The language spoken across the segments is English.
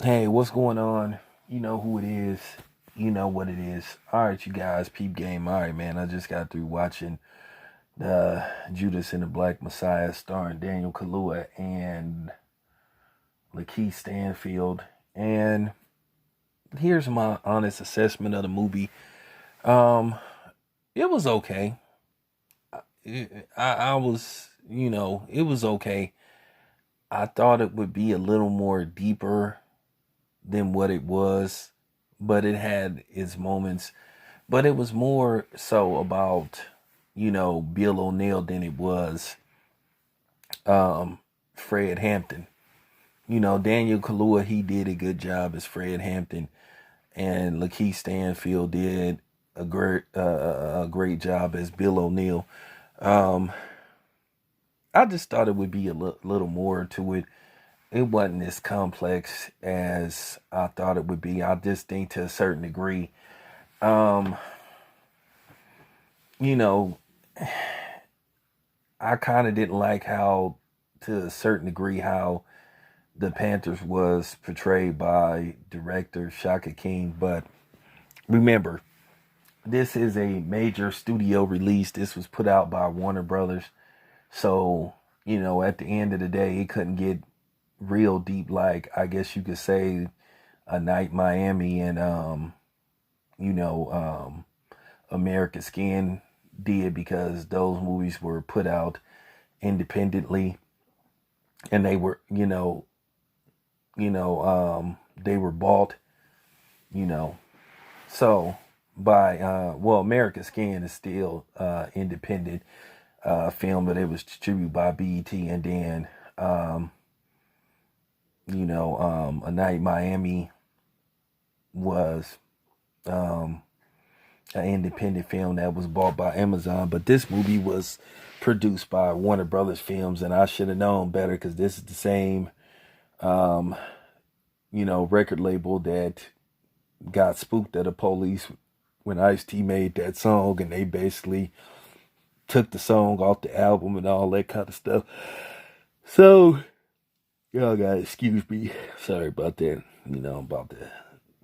Hey, what's going on? You know who it is. You know what it is. All right, you guys, peep game. All right, man. I just got through watching the Judas and the Black Messiah starring Daniel Kaluuya and Lakeith Stanfield. And here's my honest assessment of the movie. Um, it was okay. I was, it was okay. I thought it would be a little more deeper than what it was, but it had its moments. But it was more so about, Bill O'Neill than it was um, Fred Hampton. Daniel Kaluuya, he did a good job as Fred Hampton, and Lakeith Stanfield did a great job as Bill O'Neill. Um, I just thought it would be a little more to it. It wasn't as complex as I thought it would be. I just think to a certain degree, um, you know, I kind of didn't like how, to a certain degree, how the Panthers was portrayed by director Shaka King. But remember, this is a major studio release. This was put out by Warner Brothers. So, at the end of the day, it couldn't get real deep, like I guess you could say A Night Miami and you know, um American Skin did, because those movies were put out independently, and they were, they were bought, you know. So by American Skin is still independent film, but it was distributed by BET, and then A Night Miami was um an independent film that was bought by Amazon. But this movie was produced by Warner Brothers Films, and I should have known better, because this is the same um record label that got spooked at the police when Ice-T made that song, and they basically took the song off the album and all that kind of stuff. So, y'all gotta excuse me. Sorry about that. I'm about to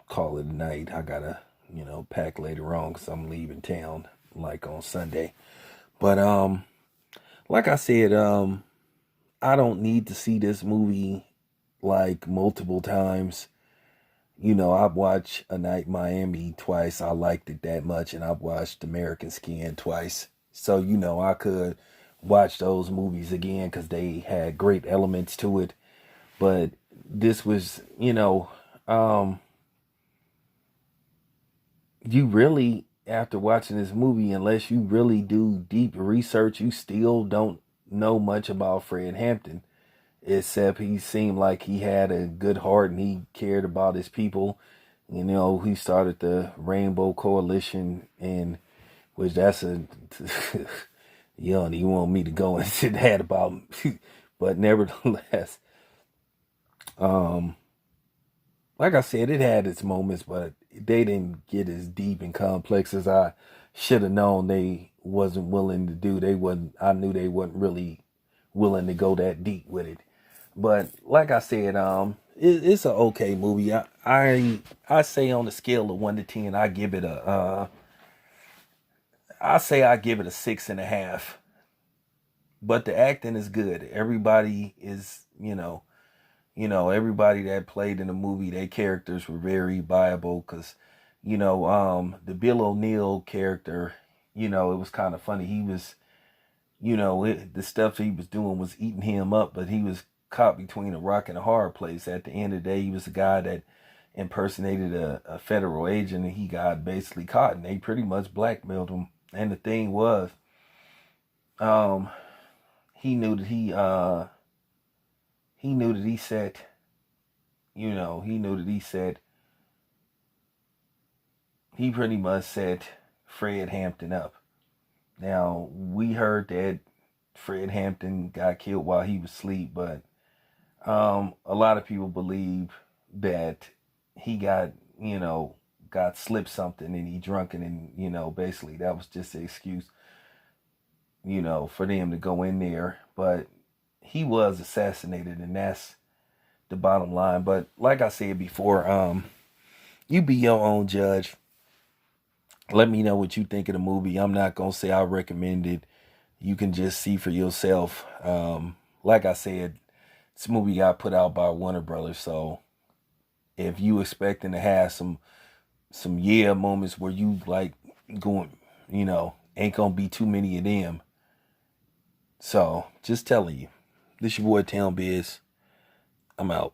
call it a night. I gotta, pack later on because I'm leaving town like on Sunday. But, like I said, I don't need to see this movie like multiple times. I've watched A Night Miami twice. I liked it that much, and I've watched American Skin twice. So, I could watch those movies again because they had great elements to it. But this was, you really, after watching this movie, unless you really do deep research, you still don't know much about Fred Hampton, except he seemed like he had a good heart and he cared about his people. He started the Rainbow Coalition, and which that's a you don't even want me to go into that about, but nevertheless, um, like I said, it had its moments, but they didn't get as deep and complex as I should have known they wasn't willing to do. They wasn't. I knew they wasn't really willing to go that deep with it. But like I said, it's an okay movie. I say on a scale of 1 to 10, I say I give it a 6.5. But the acting is good. Everybody is, everybody that played in the movie, their characters were very viable. Because, the Bill O'Neill character, it was kind of funny. He was, the stuff he was doing was eating him up, but he was caught between a rock and a hard place. At the end of the day, he was a guy that impersonated a federal agent, and he got basically caught, and they pretty much blackmailed him. And the thing was, um, he knew that he knew that he set, he knew that he pretty much set Fred Hampton up. Now, we heard that Fred Hampton got killed while he was asleep, but a lot of people believe that he got slipped something and he drunk it, and, basically that was just an excuse, for them to go in there. But he was assassinated, and the bottom line. But like I said before, you be your own judge. Let me know what you think of the movie. I'm not gonna say I recommend it. You can just see for yourself. Like I said, this movie got put out by Warner Brothers, so if you expecting to have some yeah moments where you like going, ain't gonna be too many of them. So just telling you, this your boy Town Biz. I'm out.